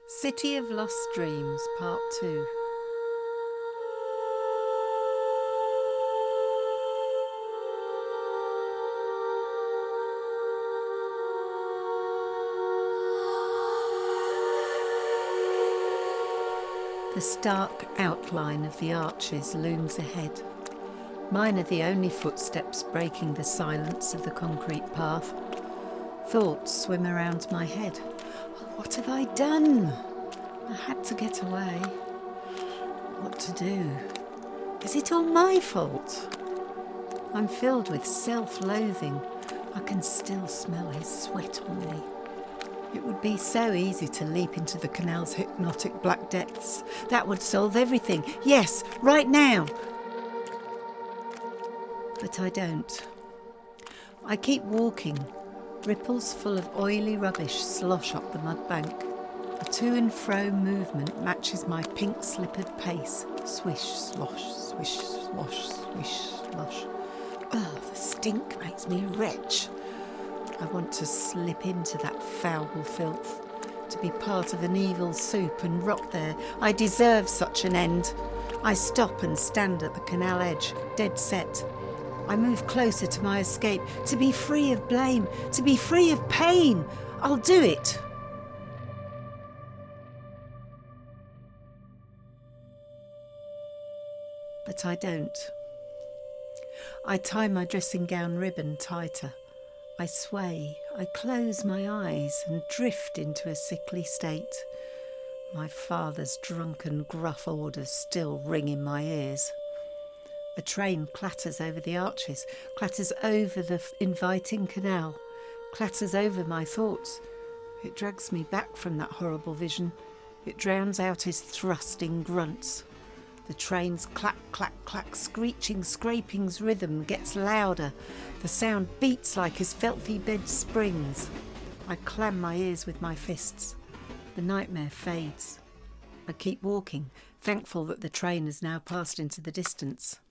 City of Lost Dreams, Part 2. The stark outline of the arches looms ahead. Mine are the only footsteps breaking the silence of the concrete path. Thoughts swim around my head. Oh, what have I done? I had to get away. What to do? Is it all my fault? I'm filled with self-loathing. I can still smell his sweat on me. It would be so easy to leap into the canal's hypnotic black depths. That would solve everything. Yes, right now. But I don't. I keep walking. Ripples full of oily rubbish slosh up the mud bank. The to and fro movement matches my pink-slippered pace. Swish, slosh, swish, slosh, swish, slosh. Oh, the stink makes me retch. I want to slip into that foul filth, to be part of an evil soup and rot there. I deserve such an end. I stop and stand at the canal edge, dead set. I move closer to my escape, to be free of blame, to be free of pain. I'll do it. But I don't. I tie my dressing gown ribbon tighter. I sway, I close my eyes and drift into a sickly state. My father's drunken, gruff orders still ring in my ears. A train clatters over the arches, clatters over the inviting canal, clatters over my thoughts. It drags me back from that horrible vision. It drowns out his thrusting grunts. The train's clack, clack, clack, screeching, scraping's rhythm gets louder. The sound beats like his filthy bed springs. I clam my ears with my fists. The nightmare fades. I keep walking, thankful that the train has now passed into the distance.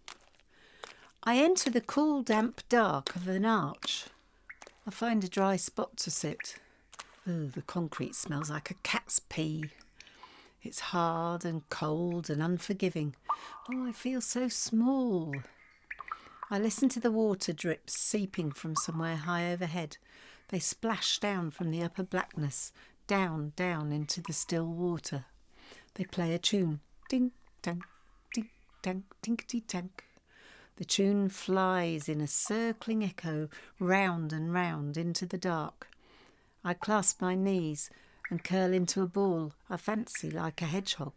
I enter the cool, damp dark of an arch. I find a dry spot to sit. Ooh, the concrete smells like a cat's pee. It's hard and cold and unforgiving. Oh, I feel so small. I listen to the water drips seeping from somewhere high overhead. They splash down from the upper blackness, down into the still water. They play a tune. Ding, tank, ding, tank, tinkety tank. The tune flies in a circling echo round and round into the dark. I clasp my knees and curl into a ball, I fancy, like a hedgehog.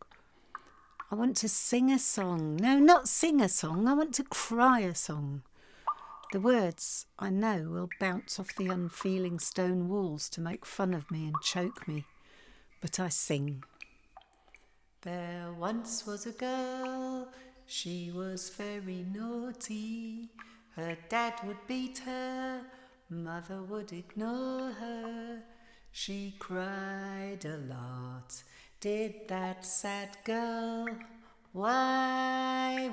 I want to sing a song. No, not sing a song. I want to cry a song. The words, I know, will bounce off the unfeeling stone walls to make fun of me and choke me. But I sing. There once was a girl, she was very naughty. Her dad would beat her, mother would ignore her. She cried a lot, did that sad girl. Why?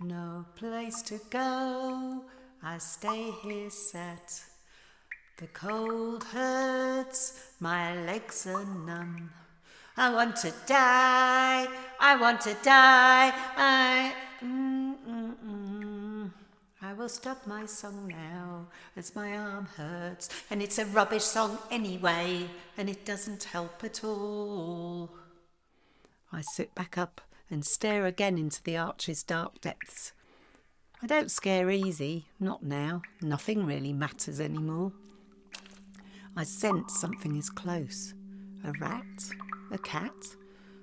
No place to go, I stay here sat. The cold hurts, my legs are numb. I want to die, I want to die. I will stop my song now as my arm hurts, and it's a rubbish song anyway, and it doesn't help at all. I sit back up and stare again into the arch's dark depths. I don't scare easy, not now. Nothing really matters anymore. I sense something is close. A rat? A cat?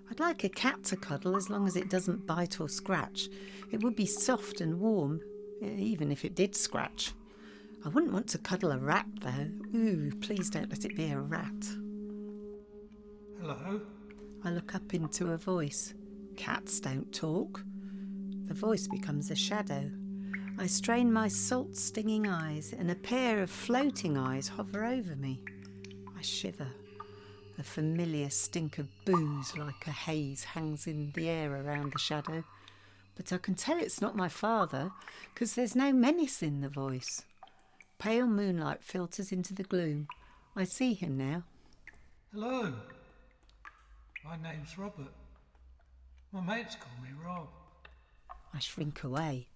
I'd like a cat to cuddle as long as it doesn't bite or scratch. It would be soft and warm, even if it did scratch. I wouldn't want to cuddle a rat, though. Ooh, please don't let it be a rat. Hello? I look up into a voice. Cats don't talk. The voice becomes a shadow. I strain my salt-stinging eyes, and a pair of floating eyes hover over me. I shiver. A familiar stink of booze like a haze hangs in the air around the shadow. But I can tell it's not my father, because there's no menace in the voice. Pale moonlight filters into the gloom. I see him now. Hello. My name's Robert. My mates call me Rob. I shrink away.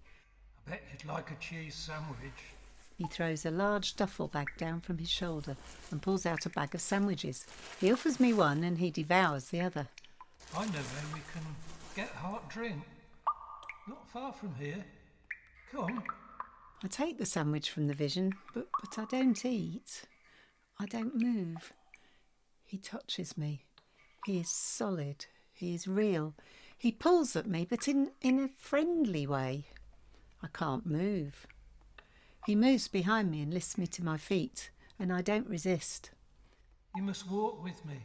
I bet you'd like a cheese sandwich. He throws a large duffel bag down from his shoulder and pulls out a bag of sandwiches. He offers me one and he devours the other. I know where we can get hot drink. Not far from here. Come. I take the sandwich from the vision, but I don't eat. I don't move. He touches me. He is solid. He is real. He pulls at me, but in a friendly way. I can't move. He moves behind me and lifts me to my feet, and I don't resist. You must walk with me.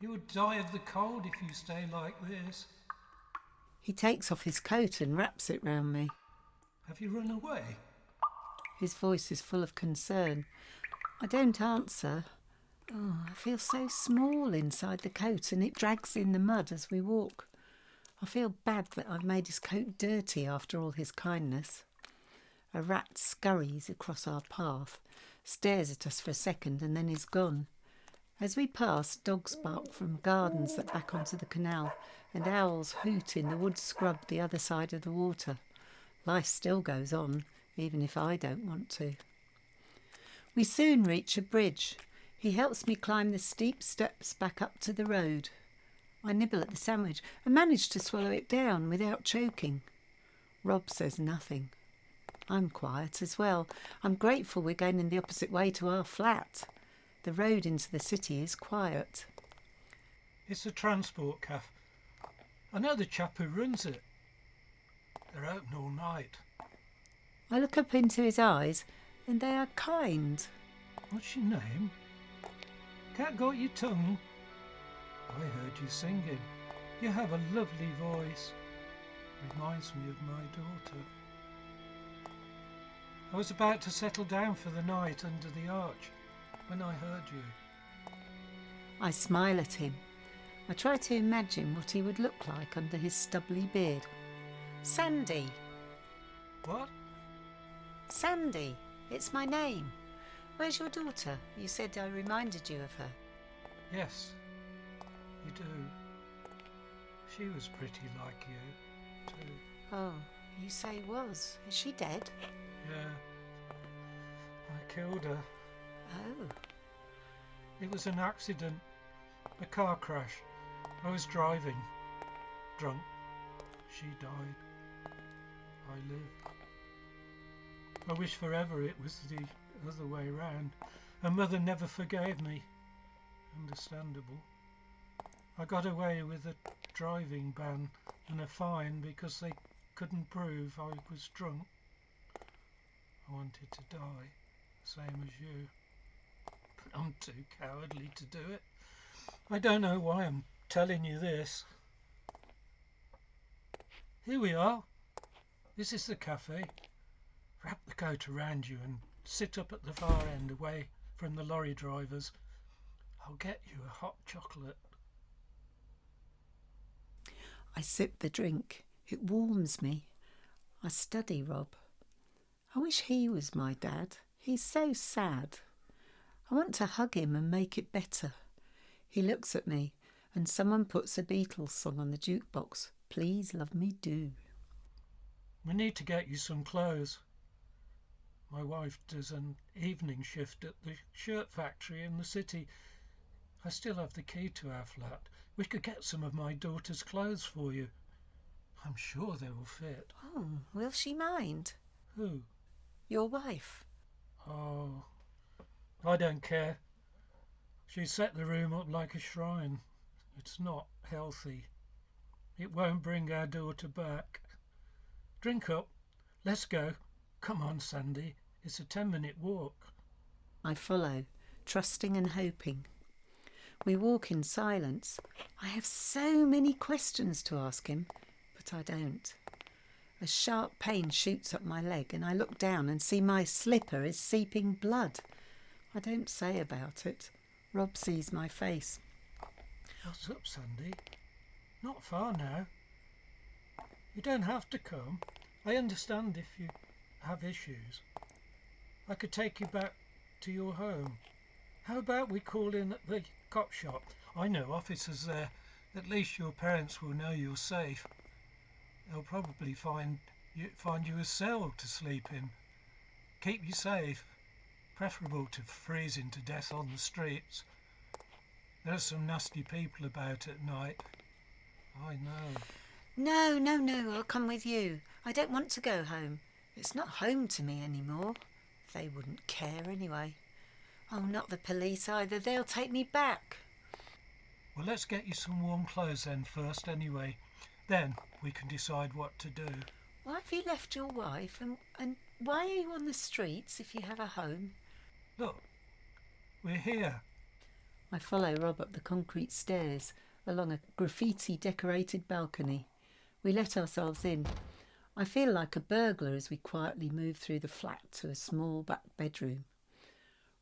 You would die of the cold if you stay like this. He takes off his coat and wraps it round me. Have you run away? His voice is full of concern. I don't answer. Oh, I feel so small inside the coat and it drags in the mud as we walk. I feel bad that I've made his coat dirty after all his kindness. A rat scurries across our path, stares at us for a second and then is gone. As we pass, dogs bark from gardens that back onto the canal and owls hoot in the wood scrub the other side of the water. Life still goes on, even if I don't want to. We soon reach a bridge. He helps me climb the steep steps back up to the road. I nibble at the sandwich and manage to swallow it down without choking. Rob says nothing. I'm quiet as well. I'm grateful we're going in the opposite way to our flat. The road into the city is quiet. It's a transport cafe. I know the chap who runs it. They're open all night. I look up into his eyes and they are kind. What's your name? Cat got your tongue? I heard you singing. You have a lovely voice. Reminds me of my daughter. I was about to settle down for the night under the arch when I heard you. I smile at him. I try to imagine what he would look like under his stubbly beard. Sandy. What? Sandy. It's my name. Where's your daughter? You said I reminded you of her. Yes, you do. She was pretty like you, too. Oh, you say was. Is she dead? Yeah. I killed her. Oh. It was an accident. A car crash. I was driving. Drunk. She died. I lived. I wish forever it was the other way round. Her mother never forgave me. Understandable. I got away with a driving ban and a fine because they couldn't prove I was drunk. I wanted to die, same as you. But I'm too cowardly to do it. I don't know why I'm telling you this. Here we are. This is the cafe. Wrap the coat around you and sit up at the far end away from the lorry drivers. I'll get you a hot chocolate. I sip the drink. It warms me. I study Rob. I wish he was my dad. He's so sad. I want to hug him and make it better. He looks at me and someone puts a Beatles song on the jukebox. Please love me do. We need to get you some clothes. My wife does an evening shift at the shirt factory in the city. I still have the key to our flat. We could get some of my daughter's clothes for you. I'm sure they will fit. Oh, will she mind? Who? Your wife. Oh, I don't care. She set the room up like a shrine. It's not healthy. It won't bring our daughter back. Drink up. Let's go. Come on, Sandy. It's a 10-minute walk. I follow, trusting and hoping. We walk in silence. I have so many questions to ask him, but I don't. A sharp pain shoots up my leg and I look down and see my slipper is seeping blood. I don't say about it. Rob sees my face. What's up, Sandy? Not far now. You don't have to come. I understand if you have issues. I could take you back to your home. How about we call in at the cop shop? I know officers there. At least your parents will know you're safe. They'll probably find you a cell to sleep in. Keep you safe. Preferable to freezing to death on the streets. There's some nasty people about at night. I know. No, no, no, I'll come with you. I don't want to go home. It's not home to me anymore. They wouldn't care anyway. Oh, not the police either. They'll take me back. Well, let's get you some warm clothes then first anyway. Then we can decide what to do. Why have you left your wife and why are you on the streets if you have a home? Look, we're here. I follow Rob up the concrete stairs along a graffiti-decorated balcony. We let ourselves in. I feel like a burglar as we quietly move through the flat to a small back bedroom.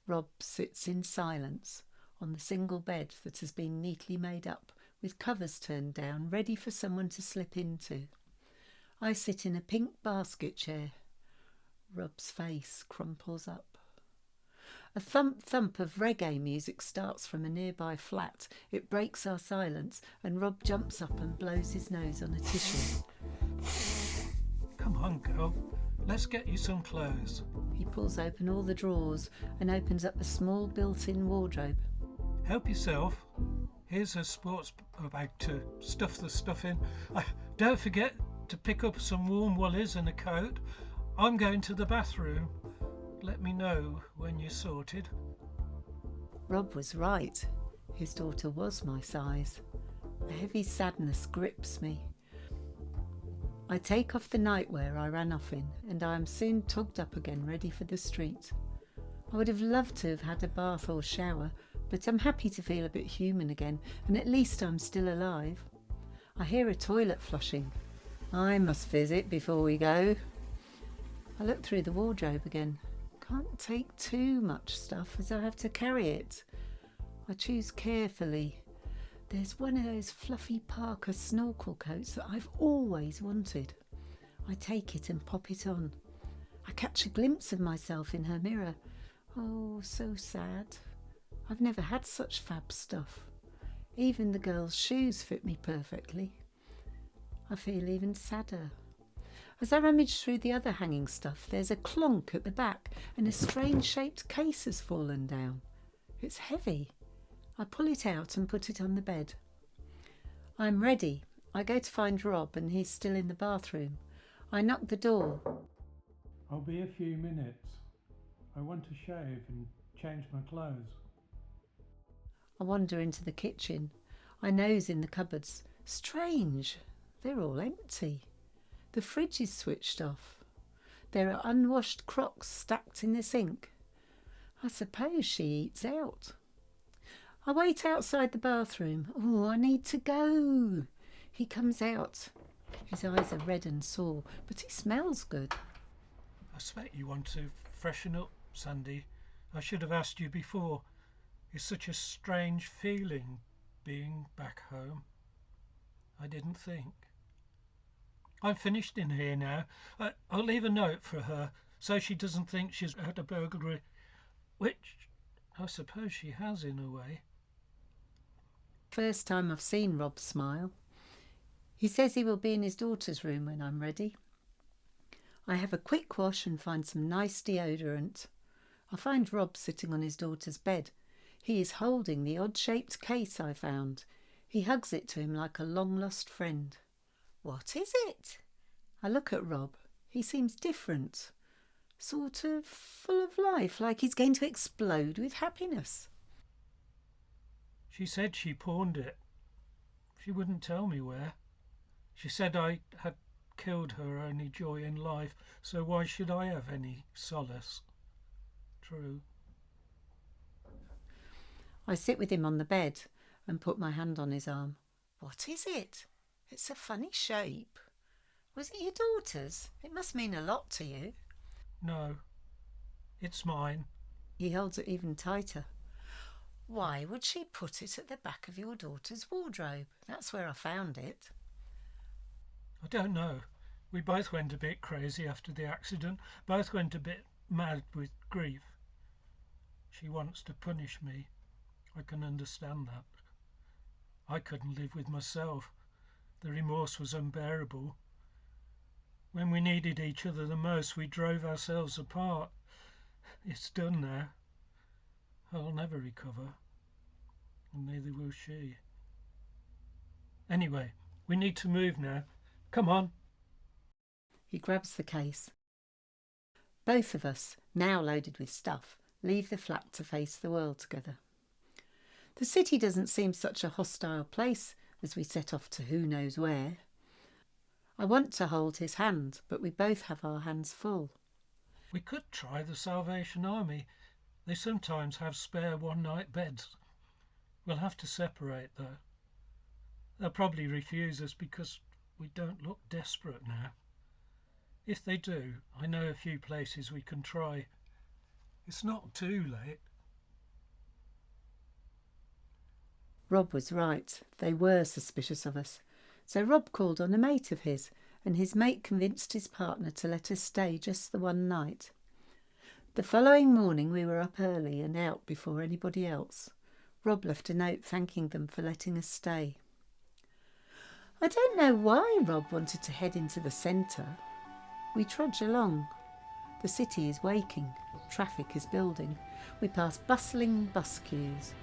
Rob sits in silence on the single bed that has been neatly made up with covers turned down, ready for someone to slip into. I sit in a pink basket chair. Rob's face crumples up. A thump of reggae music starts from a nearby flat. It breaks our silence and Rob jumps up and blows his nose on a tissue. Come on, girl. Let's get you some clothes. He pulls open all the drawers and opens up a small built-in wardrobe. Help yourself. Here's a sports bag to stuff the stuff in. Don't forget to pick up some warm woolies and a coat. I'm going to the bathroom. Let me know when you're sorted. Rob was right. His daughter was my size. A heavy sadness grips me. I take off the nightwear I ran off in, and I am soon tugged up again, ready for the street. I would have loved to have had a bath or shower, but I'm happy to feel a bit human again, and at least I'm still alive. I hear a toilet flushing. I must visit before we go. I look through the wardrobe again. Can't take too much stuff as I have to carry it. I choose carefully. There's one of those fluffy Parker snorkel coats that I've always wanted. I take it and pop it on. I catch a glimpse of myself in her mirror. Oh, so sad. I've never had such fab stuff. Even the girls' shoes fit me perfectly. I feel even sadder. As I rummage through the other hanging stuff, there's a clonk at the back and a strange-shaped case has fallen down. It's heavy. I pull it out and put it on the bed. I'm ready. I go to find Rob and he's still in the bathroom. I knock the door. I'll be a few minutes. I want to shave and change my clothes. I wander into the kitchen. I nose in the cupboards. Strange. They're all empty. The fridge is switched off. There are unwashed Crocs stacked in the sink. I suppose she eats out. I wait outside the bathroom. Oh, I need to go. He comes out. His eyes are red and sore, but he smells good. I expect you want to freshen up, Sandy. I should have asked you before. It's such a strange feeling being back home. I didn't think. I'm finished in here now. I'll leave a note for her so she doesn't think she's had a burglary, which I suppose she has in a way. First time I've seen Rob smile. He says he will be in his daughter's room when I'm ready. I have a quick wash and find some nice deodorant. I find Rob sitting on his daughter's bed. He is holding the odd-shaped case I found. He hugs it to him like a long-lost friend. What is it? I look at Rob. He seems different. Sort of full of life, like he's going to explode with happiness. She said she pawned it. She wouldn't tell me where. She said I had killed her only joy in life, so why should I have any solace? True. I sit with him on the bed and put my hand on his arm. What is it? It's a funny shape. Was it your daughter's? It must mean a lot to you. No, it's mine. He holds it even tighter. Why would she put it at the back of your daughter's wardrobe? That's where I found it. I don't know. We both went a bit crazy after the accident, both went a bit mad with grief. She wants to punish me. I can understand that. I couldn't live with myself. The remorse was unbearable. When we needed each other the most, we drove ourselves apart. It's done now. I'll never recover, and neither will she. Anyway, we need to move now. Come on. He grabs the case. Both of us, now loaded with stuff, leave the flat to face the world together. The city doesn't seem such a hostile place as we set off to who knows where. I want to hold his hand, but we both have our hands full. We could try the Salvation Army. They sometimes have spare one-night beds. We'll have to separate, though. They'll probably refuse us because we don't look desperate now. If they do, I know a few places we can try. It's not too late. Rob was right. They were suspicious of us. So Rob called on a mate of his, and his mate convinced his partner to let us stay just the one night. The following morning we were up early and out before anybody else. Rob left a note thanking them for letting us stay. I don't know why Rob wanted to head into the centre. We trudge along. The city is waking. Traffic is building. We pass bustling bus queues.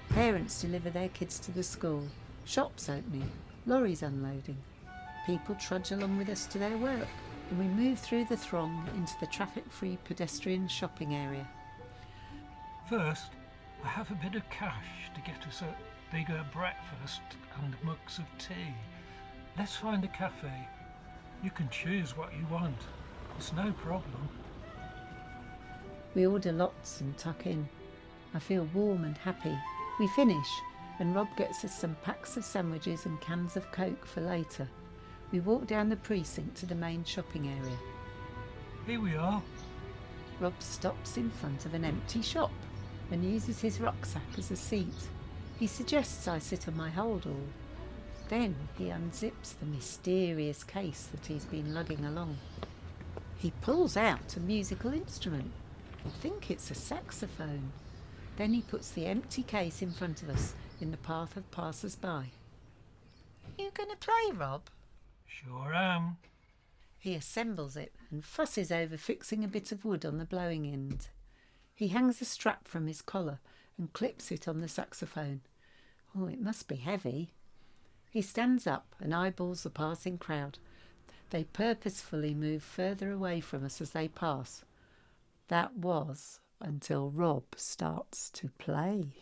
Parents deliver their kids to the school. Shops opening. Lorries unloading. People trudge along with us to their work, and we move through the throng into the traffic-free pedestrian shopping area. First, I have a bit of cash to get us a bigger breakfast and mugs of tea. Let's find a cafe. You can choose what you want. It's no problem. We order lots and tuck in. I feel warm and happy. We finish, and Rob gets us some packs of sandwiches and cans of Coke for later. We walk down the precinct to the main shopping area. Here we are. Rob stops in front of an empty shop and uses his rucksack as a seat. He suggests I sit on my holdall. Then he unzips the mysterious case that he's been lugging along. He pulls out a musical instrument. I think it's a saxophone. Then he puts the empty case in front of us in the path of passers-by. Are you going to play, Rob? Sure am. He assembles it and fusses over fixing a bit of wood on the blowing end. He hangs a strap from his collar and clips it on the saxophone. Oh, it must be heavy. He stands up and eyeballs the passing crowd. They purposefully move further away from us as they pass. That was until Rob starts to play.